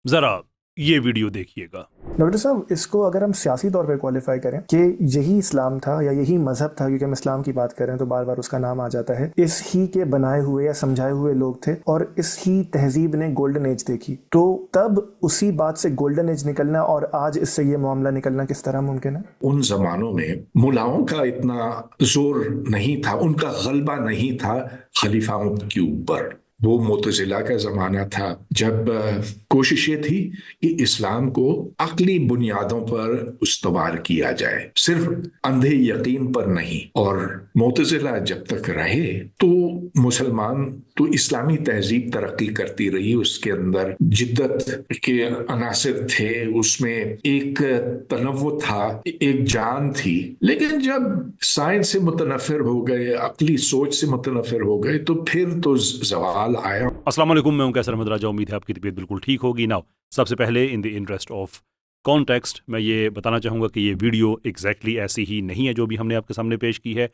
ذرا یہ ویڈیو دیکھیے گا۔ ڈاکٹر صاحب، اس کو اگر ہم سیاسی طور پہ کوالیفائی کریں کہ یہی اسلام تھا یا یہی مذہب تھا، کیونکہ ہم اسلام کی بات کریں تو بار بار اس کا نام آ جاتا ہے، اس ہی کے بنائے ہوئے یا سمجھائے ہوئے لوگ تھے اور اس ہی تہذیب نے گولڈن ایج دیکھی، تو تب اسی بات سے گولڈن ایج نکلنا اور آج اس سے یہ معاملہ نکلنا کس طرح ممکن ہے؟ ان زمانوں میں ملاؤں کا اتنا زور نہیں تھا، ان کا غلبہ نہیں تھا خلیفاؤں کے اوپر۔ وہ معتزلہ کا زمانہ تھا جب کوشش یہ تھی کہ اسلام کو عقلی بنیادوں پر استوار کیا جائے، صرف اندھے یقین پر نہیں۔ اور معتزلہ جب تک رہے تو مسلمان تو اسلامی تہذیب ترقی کرتی رہی، اس کے اندر جدت کے عناصر تھے، اس میں ایک تنوع تھا، ایک جان تھی۔ لیکن جب سائنس سے متنفر ہو گئے، عقلی سوچ سے متنفر ہو گئے، تو پھر تو زوال آیا۔ السلام علیکم، میں ہوں کیسر احمد راجہ، امید ہے آپ کی طبیعت بالکل ٹھیک ہوگی۔ ناؤ سب سے پہلے ان دی انٹرسٹ آف کانٹیکسٹ میں یہ بتانا چاہوں گا کہ یہ ویڈیو ایگزیکٹلی ایسی ہی نہیں ہے جو بھی ہم نے آپ کے سامنے پیش کی ہے،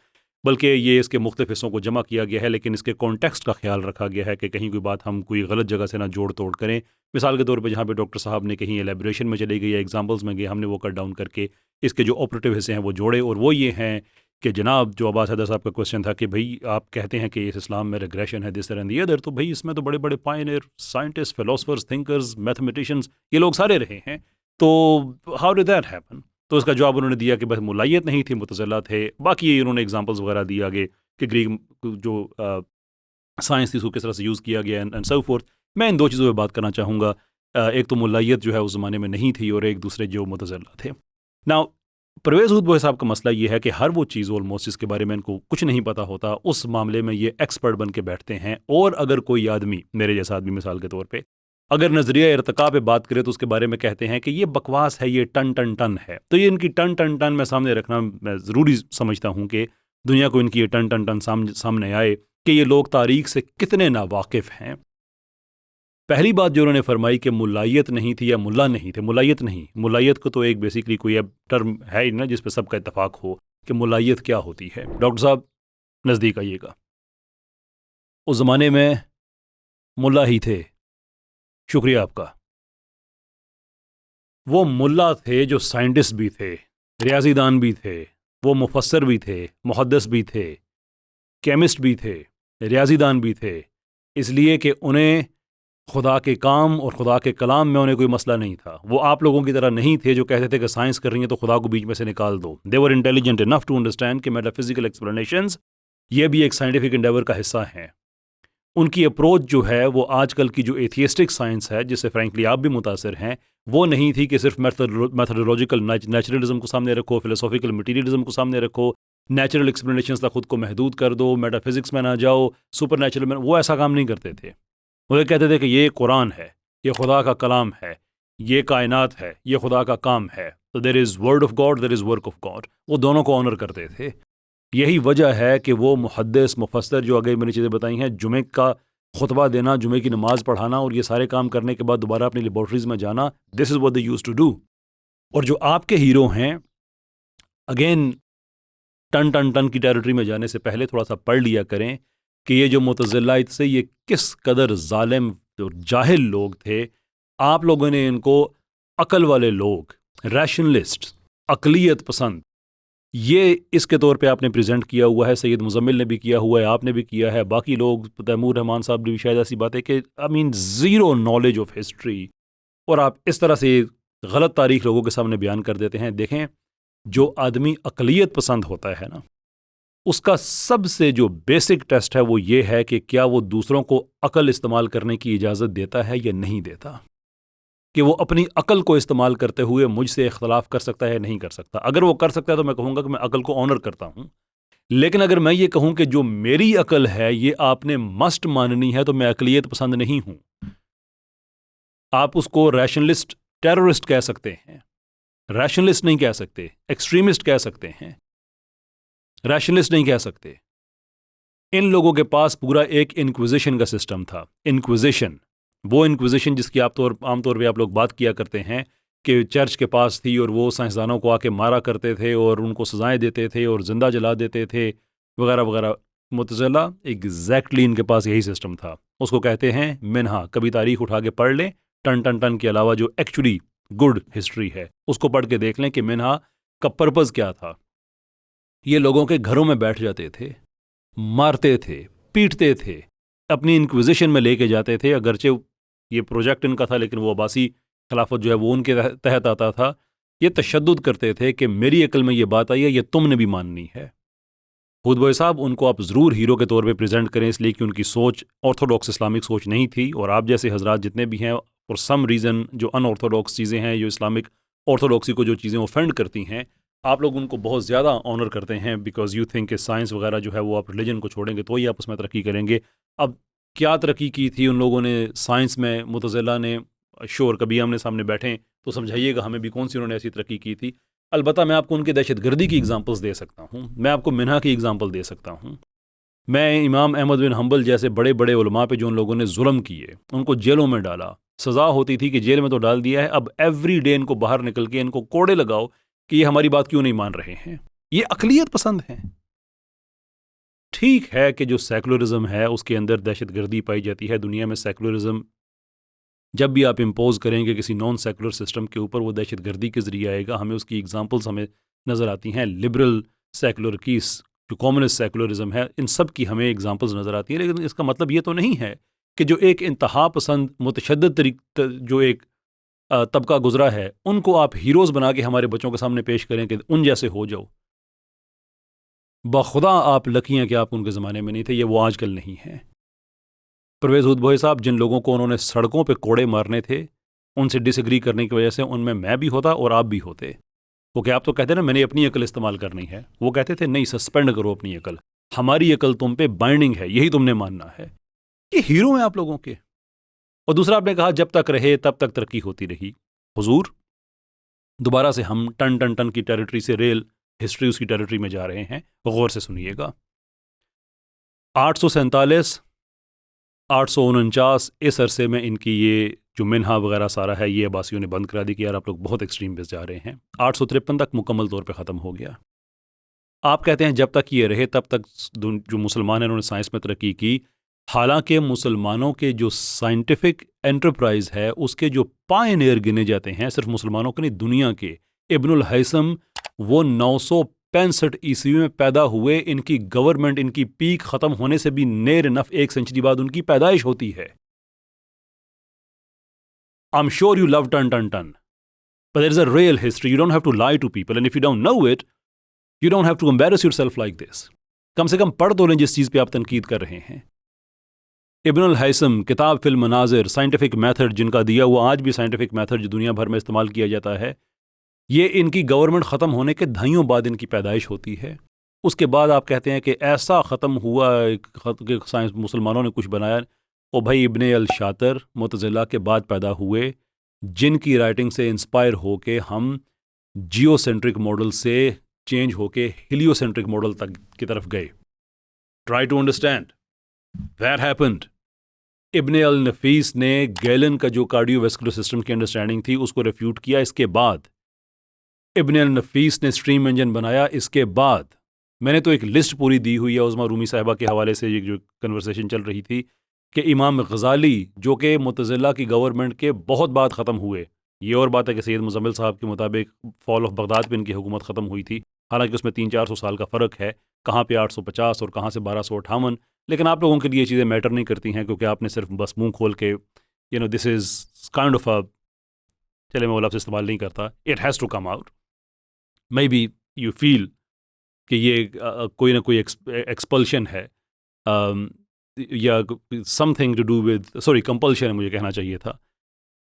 بلکہ یہ اس کے مختلف حصوں کو جمع کیا گیا ہے، لیکن اس کے کانٹیکسٹ کا خیال رکھا گیا ہے کہ کہیں کوئی بات ہم کوئی غلط جگہ سے نہ جوڑ توڑ کریں۔ مثال کے طور پہ جہاں پہ ڈاکٹر صاحب نے کہیں ایلیبریشن میں چلے گئی یا ایگزامپلس میں گئے، ہم نے وہ کٹ ڈاؤن کر کے اس کے جو آپریٹو حصے ہیں وہ جوڑے، اور وہ یہ ہیں کہ جناب جو عباس حیدر صاحب کا کوشچن تھا کہ بھئی آپ کہتے ہیں کہ اس اسلام میں ریگریشن ہے دس اینڈ دی ادر، تو بھئی اس میں تو بڑے بڑے pioneer scientist, philosophers, thinkers, mathematicians, یہ لوگ سارے رہے ہیں، تو ہاؤ ڈڈ دیٹ ہیپن؟ تو اس کا جواب انہوں نے دیا کہ بس ملائیت نہیں تھی، معتزلہ تھے۔ باقی انہوں نے ایگزامپلز وغیرہ دی آگے کہ گریک جو سائنس تھی اس کو کس طرح سے یوز کیا گیا اینڈ سو فورتھ۔ میں ان دو چیزوں پہ بات کرنا چاہوں گا، ایک تو ملائیت جو ہے اس زمانے میں نہیں تھی، اور ایک دوسرے جو معتزلہ تھے۔ ناؤ پرویز ہودبوئے صاحب کا مسئلہ یہ ہے کہ ہر وہ چیز آلموسٹ جس کے بارے میں ان کو کچھ نہیں پتہ ہوتا، اس معاملے میں یہ ایکسپرٹ بن کے بیٹھتے ہیں، اور اگر کوئی آدمی، میرے جیسا آدمی مثال کے طور پہ، اگر نظریہ ارتقاء پہ بات کرے تو اس کے بارے میں کہتے ہیں کہ یہ بکواس ہے، یہ ٹن ٹن ٹن ہے۔ تو یہ ان کی ٹن ٹن ٹن میں سامنے رکھنا میں ضروری سمجھتا ہوں کہ دنیا کو ان کی یہ ٹن ٹن ٹن سامنے آئے کہ یہ لوگ تاریخ سے کتنے ناواقف ہیں۔ پہلی بات جو انہوں نے فرمائی کہ ملائیت نہیں تھی یا ملا نہیں تھے، ملائیت نہیں، ملائیت کو تو ایک بیسیکلی کوئی اب ٹرم ہے ہی نا جس پہ سب کا اتفاق ہو کہ ملائیت کیا ہوتی ہے۔ ڈاکٹر صاحب نزدیک آئیے گا، اس زمانے میں ملا ہی تھے، شکریہ آپ کا، وہ ملا تھے جو سائنٹسٹ بھی تھے، ریاضی دان بھی تھے، وہ مفسر بھی تھے، محدث بھی تھے، کیمسٹ بھی تھے، ریاضی دان بھی تھے، اس لیے کہ انہیں خدا کے کام اور خدا کے کلام میں انہیں کوئی مسئلہ نہیں تھا۔ وہ آپ لوگوں کی طرح نہیں تھے جو کہتے تھے کہ سائنس کر رہی ہیں تو خدا کو بیچ میں سے نکال دو۔ دے ور انٹیلیجنٹ انف ٹو انڈرسٹینڈ کہ میٹا فزیکل ایکسپلینیشنز یہ بھی ایک سائنٹیفک انڈیور کا حصہ ہیں۔ ان کی اپروچ جو ہے وہ آج کل کی جو ایتھیسٹک سائنس ہے، جس سے فرینکلی آپ بھی متاثر ہیں، وہ نہیں تھی کہ صرف میتھڈولوجیکل نیچرلزم کو سامنے رکھو، فلسافیکل مٹیریلزم کو سامنے رکھو، نیچرل ایکسپلینیشنز تک خود کو محدود کر دو، میٹا فزکس میں نہ جاؤ، سپر نیچرل میں، وہ ایسا کام نہیں کرتے تھے۔ وہ یہ کہتے تھے کہ یہ قرآن ہے، یہ خدا کا کلام ہے، یہ کائنات ہے، یہ خدا کا کام ہے، تو there is word of God, there is work of God. وہ دونوں کو آنر کرتے تھے۔ یہی وجہ ہے کہ وہ محدث، مفسر جو آگے میں نے چیزیں بتائی ہیں، جمعے کا خطبہ دینا، جمعے کی نماز پڑھانا، اور یہ سارے کام کرنے کے بعد دوبارہ اپنی لیبارٹریز میں جانا، this is what they use to do. اور جو آپ کے ہیرو ہیں، اگین ٹن ٹن ٹن کی ٹیریٹری میں جانے سے پہلے تھوڑا سا پڑھ لیا کریں کہ یہ جو معتزلہ سے یہ کس قدر ظالم اور جاہل لوگ تھے۔ آپ لوگوں نے ان کو عقل والے لوگ، ریشنلسٹ، عقلیت پسند، یہ اس کے طور پہ آپ نے پریزنٹ کیا ہوا ہے، سید مزمل نے بھی کیا ہوا ہے، آپ نے بھی کیا ہے، باقی لوگ، تیمور رحمان صاحب نے بھی شاید ایسی بات ہے کہ زیرو نالج آف ہسٹری، اور آپ اس طرح سے غلط تاریخ لوگوں کے سامنے بیان کر دیتے ہیں۔ دیکھیں، جو آدمی عقلیت پسند ہوتا ہے نا، اس کا سب سے جو بیسک ٹیسٹ ہے وہ یہ ہے کہ کیا وہ دوسروں کو عقل استعمال کرنے کی اجازت دیتا ہے یا نہیں دیتا، کہ وہ اپنی عقل کو استعمال کرتے ہوئے مجھ سے اختلاف کر سکتا ہے یا نہیں کر سکتا۔ اگر وہ کر سکتا ہے تو میں کہوں گا کہ میں عقل کو آنر کرتا ہوں، لیکن اگر میں یہ کہوں کہ جو میری عقل ہے یہ آپ نے مسٹ ماننی ہے، تو میں عقلیت پسند نہیں ہوں۔ آپ اس کو ریشنلسٹ ٹیررسٹ کہہ سکتے ہیں، ریشنلسٹ نہیں کہہ سکتے، ایکسٹریمسٹ کہہ سکتے ہیں، ریشنلسٹ نہیں کہہ سکتے۔ ان لوگوں کے پاس پورا ایک انکویزیشن کا سسٹم تھا۔ انکویزیشن، وہ انکویزیشن جس کی عام طور پہ آپ لوگ بات کیا کرتے ہیں کہ چرچ کے پاس تھی، اور وہ سائنسدانوں کو آ کے مارا کرتے تھے اور ان کو سزائیں دیتے تھے اور زندہ جلا دیتے تھے وغیرہ وغیرہ۔ معتزلہ ایگزیکٹلی ان کے پاس یہی سسٹم تھا۔ اس کو کہتے ہیں منہا، کبھی تاریخ اٹھا کے پڑھ لیں، ٹن ٹن ٹن کے علاوہ جو ایکچولی گڈ ہسٹری ہے اس کو پڑھ کے دیکھ لیں کہ منہا کا پرپز کیا تھا. یہ لوگوں کے گھروں میں بیٹھ جاتے تھے, مارتے تھے, پیٹتے تھے, اپنی انکویزیشن میں لے کے جاتے تھے. اگرچہ یہ پروجیکٹ ان کا تھا لیکن وہ عباسی خلافت جو ہے وہ ان کے تحت آتا تھا. یہ تشدد کرتے تھے کہ میری عقل میں یہ بات آئی ہے, یہ تم نے بھی ماننی ہے. خود بھائی صاحب ان کو آپ ضرور ہیرو کے طور پہ پریزنٹ کریں, اس لیے کہ ان کی سوچ آرتھوڈاکس اسلامک سوچ نہیں تھی, اور آپ جیسے حضرات جتنے بھی ہیں فار سم ریزن جو ان آرتھوڈاکس چیزیں ہیں, جو اسلامک آرتھوڈاکسی کو جو چیزیں اوفینڈ کرتی ہیں, آپ لوگ ان کو بہت زیادہ آنر کرتے ہیں بیکاز یو تھنک کہ سائنس وغیرہ جو ہے وہ آپ ریلیجن کو چھوڑیں گے تو ہی آپ اس میں ترقی کریں گے. اب کیا ترقی کی تھی ان لوگوں نے سائنس میں, معتزلہ نے؟ شور کبھی ہم نے سامنے بیٹھیں تو سمجھائیے گا ہمیں بھی کون سی انہوں نے ایسی ترقی کی تھی. البتہ میں آپ کو ان کی دہشت گردی کی اگزامپلس دے سکتا ہوں, میں آپ کو منہا کی اگزامپل دے سکتا ہوں. میں امام احمد بن حنبل جیسے بڑے بڑے علماء پہ جو ان لوگوں نے ظلم کیے, ان کو جیلوں میں ڈالا, سزا ہوتی تھی کہ جیل میں تو ڈال دیا ہے, اب ایوری ڈے ان کو باہر نکل کے ان کو کوڑے لگاؤ کہ یہ ہماری بات کیوں نہیں مان رہے ہیں. یہ اقلیت پسند ہیں. ٹھیک ہے کہ جو سیکولرزم ہے اس کے اندر دہشت گردی پائی جاتی ہے. دنیا میں سیکولرزم جب بھی آپ امپوز کریں گے کسی نان سیکولر سسٹم کے اوپر, وہ دہشت گردی کے ذریعے آئے گا. ہمیں اس کی اگزامپلس ہمیں نظر آتی ہیں. لبرل سیکولر کی جو کمیونسٹ سیکولرزم ہے, ان سب کی ہمیں اگزامپلس نظر آتی ہیں. لیکن اس کا مطلب یہ تو نہیں ہے کہ جو ایک انتہا پسند متشدد جو ایک طبقہ گزرا ہے ان کو آپ ہیروز بنا کے ہمارے بچوں کے سامنے پیش کریں کہ ان جیسے ہو جاؤ. بخدا آپ لکی ہیں کہ آپ ان کے زمانے میں نہیں تھے, یہ وہ آج کل نہیں ہیں. پرویز ہود بھوئی صاحب, جن لوگوں کو انہوں نے سڑکوں پہ کوڑے مارنے تھے, ان سے ڈس ایگری کرنے کی وجہ سے ان میں بھی ہوتا اور آپ بھی ہوتے. وہ کہ آپ تو کہتے ہیں نا میں نے اپنی عقل استعمال کرنی ہے, وہ کہتے تھے نہیں, سسپینڈ کرو اپنی عقل, ہماری عقل تم پہ بائنڈنگ ہے, یہی تم نے ماننا ہے. یہ ہیرو ہیں آپ لوگوں کے. اور دوسرا آپ نے کہا جب تک رہے تب تک ترقی ہوتی رہی. حضور دوبارہ سے ہم ٹن ٹن ٹن کی ٹیریٹری سے ریل ہسٹری اس کی ٹیریٹری میں جا رہے ہیں, غور سے سنیے گا. 847 849 اس عرصے میں ان کی یہ جو منہا وغیرہ سارا ہے یہ عباسیوں نے بند کرا دی کہ یار آپ لوگ بہت ایکسٹریم پہ جا رہے ہیں. 853 تک مکمل طور پہ ختم ہو گیا. آپ کہتے ہیں جب تک یہ رہے تب تک جو مسلمان ہیں انہوں نے سائنس میں ترقی کی. حالانکہ مسلمانوں کے جو سائنٹیفک انٹرپرائز ہے اس کے جو پائنیئر گنے جاتے ہیں, صرف مسلمانوں کے نہیں دنیا کے, ابن الہیثم وہ 965 عیسوی میں پیدا ہوئے. ان کی گورنمنٹ, ان کی پیک ختم ہونے سے بھی نیر نف 1 سینچری بعد ان کی پیدائش ہوتی ہے. I'm sure you love Turn Turn Turn, but there is a real history. You don't have to lie to people, and if you don't know it, you don't have to embarrass yourself like this. کم سے کم پڑھ تو لیں جس چیز پہ آپ تنقید کر رہے ہیں. ابن الہیثم کتاب فی المناظر, سائنٹیفک میتھڈ جن کا دیا ہوا آج بھی سائنٹیفک میتھڈ جو دنیا بھر میں استعمال کیا جاتا ہے, یہ ان کی گورنمنٹ ختم ہونے کے دہائیوں بعد ان کی پیدائش ہوتی ہے. اس کے بعد آپ کہتے ہیں کہ ایسا ختم ہوا کہ سائنس مسلمانوں نے کچھ بنایا. او بھائی, ابن الشاطر معتزلہ کے بعد پیدا ہوئے جن کی رائٹنگ سے انسپائر ہو کے ہم جیو سینٹرک ماڈل سے چینج ہو کے ہیلیو سینٹرک ماڈل تک کی طرف گئے. Try to understand that happened. Ibn al Nafis نے گیلن کا جو کارڈیو ویسکولر سسٹم کی انڈرسٹینڈنگ تھی اس کو ریفیوٹ کیا. اس کے بعد ابن النفیس نے اسٹریم انجن بنایا. اس کے بعد میں نے تو ایک لسٹ پوری دی ہوئی ہے عظمیٰ رومی صاحبہ کے حوالے سے, یہ جو کنورسیشن چل رہی تھی کہ امام غزالی جو کہ معتزلہ کی گورنمنٹ کے بہت بعد ختم ہوئے. یہ اور بات ہے کہ سید مزمل صاحب کے مطابق فال آف بغداد پہ ان کی حکومت ختم ہوئی تھی, حالانکہ اس میں 300-400 سال کا فرق ہے, کہاں پہ 850 اور کہاں سے 1258. لیکن آپ لوگوں کے لیے یہ چیزیں میٹر نہیں کرتی ہیں کیونکہ آپ نے صرف بس منہ کھول کے دس از کائنڈ آف چلے میں وہ لفظ استعمال نہیں کرتا, it has to come out. May be you feel کہ یہ کوئی نہ کوئی ایکسپلشن ہے یا something to do with compulsion ہے, مجھے کہنا چاہیے تھا.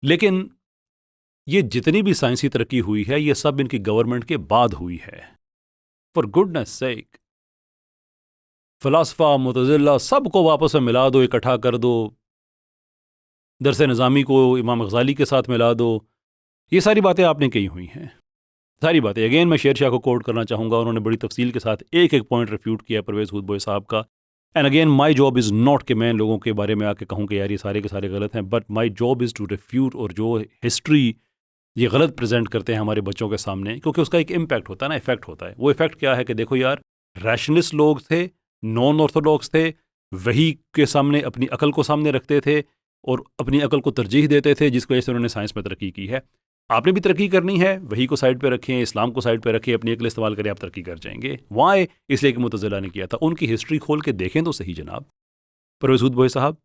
لیکن یہ جتنی بھی سائنسی ترقی ہوئی ہے یہ سب ان کی گورنمنٹ کے بعد ہوئی ہے. فار گڈنس سیک, فلاسفہ معتزلہ سب کو واپس میں ملا دو, اکٹھا کر دو, درس نظامی کو امام غزالی کے ساتھ ملا دو. یہ ساری باتیں آپ نے کہی ہوئی ہیں, ساری باتیں. اگین میں شیر شاہ کو کوٹ کرنا چاہوں گا, انہوں نے بڑی تفصیل کے ساتھ ایک ایک پوائنٹ ریفیوٹ کیا پرویز ہود بھوئی صاحب کا. And again my job is not کہ میں لوگوں کے بارے میں آ کے کہوں کہ یار یہ سارے کے سارے غلط ہیں, but my job is to refute. اور جو ہسٹری یہ غلط پریزنٹ کرتے ہیں ہمارے بچوں کے سامنے, کیونکہ اس کا ایک امپیکٹ ہوتا ہے نا, افیکٹ ہوتا ہے. وہ افیکٹ کیا ہے کہ دیکھو یار, ریشنلسٹ لوگ تھے, نان آرتھوڈاکس تھے, وہی کے سامنے اپنی عقل کو سامنے رکھتے تھے, اور اپنی عقل کو ترجیح دیتے تھے، جس کی وجہ سے انہوں نے سائنس میں ترقی کی ہے. آپ نے بھی ترقی کرنی ہے، وہی کو سائڈ پہ رکھیں، اسلام کو سائڈ پہ رکھیں، اپنی عقل استعمال کریں، آپ ترقی کر جائیں گے. وائے؟ اس لیے کہ معتزلہ نے کیا تھا. ان کی ہسٹری کھول کے دیکھیں تو صحیح جناب. پرویز ہود بھوئی صاحب،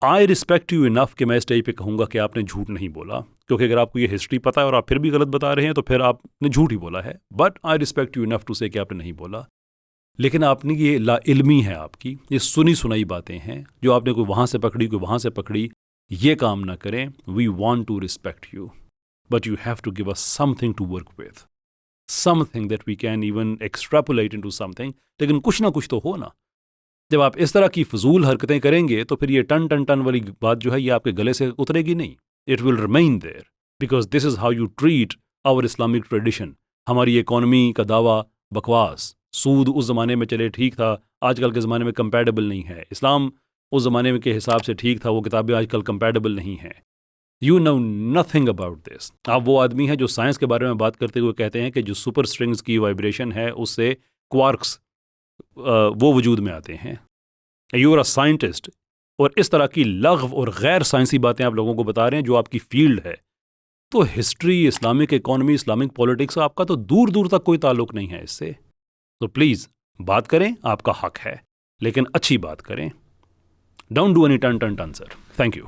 آئی رسپیکٹ یو انف کہ میں اسٹیج پہ کہوں گا کہ آپ نے جھوٹ نہیں بولا، کیونکہ اگر آپ کو یہ ہسٹری پتہ ہے اور آپ پھر بھی غلط بتا رہے ہیں تو پھر آپ نے جھوٹ ہی بولا ہے. But I respect you enough to say کہ آپ نے نہیں بولا. لیکن آپ نے یہ لا علمی ہے، آپ کی یہ سنی سنائی باتیں ہیں جو آپ نے کوئی وہاں سے پکڑی کوئی وہاں سے پکڑی. یہ کام نہ کریں. We want to respect you but you have to give us something to work with, something that we can even extrapolate into something. لیکن کچھ نہ کچھ تو ہو نا. جب آپ اس طرح کی فضول حرکتیں کریں گے تو پھر یہ ٹن ٹن ٹن والی بات جو ہے یہ آپ کے گلے سے اترے گی نہیں. It will remain there because this is how you treat our Islamic tradition. ہماری اکانومی کا دعویٰ بکواس. سود اس زمانے میں چلے ٹھیک تھا، آج کل کے زمانے میں کمپیٹیبل نہیں ہے. اسلام اس زمانے میں کے حساب سے ٹھیک تھا، وہ کتابیں آج کل کمپیٹیبل نہیں ہیں. You know nothing about this. آپ وہ آدمی ہیں جو سائنس کے بارے میں بات کرتے ہوئے کہتے ہیں کہ جو سپر اسٹرنگز کی وائبریشن ہے اس سے کوارکس وہ وجود میں آتے ہیں. یو آر اے سائنٹسٹ اور اس طرح کی لغو اور غیر سائنسی باتیں آپ لوگوں کو بتا رہے ہیں جو آپ کی فیلڈ ہے. تو history, Islamic economy, Islamic politics آپ کا تو دور دور تک کوئی تعلق نہیں ہے اس سے. تو پلیز بات کریں، آپ کا حق ہے، لیکن اچھی بات کریں. Don't do any ton ton ton sir. Thank you.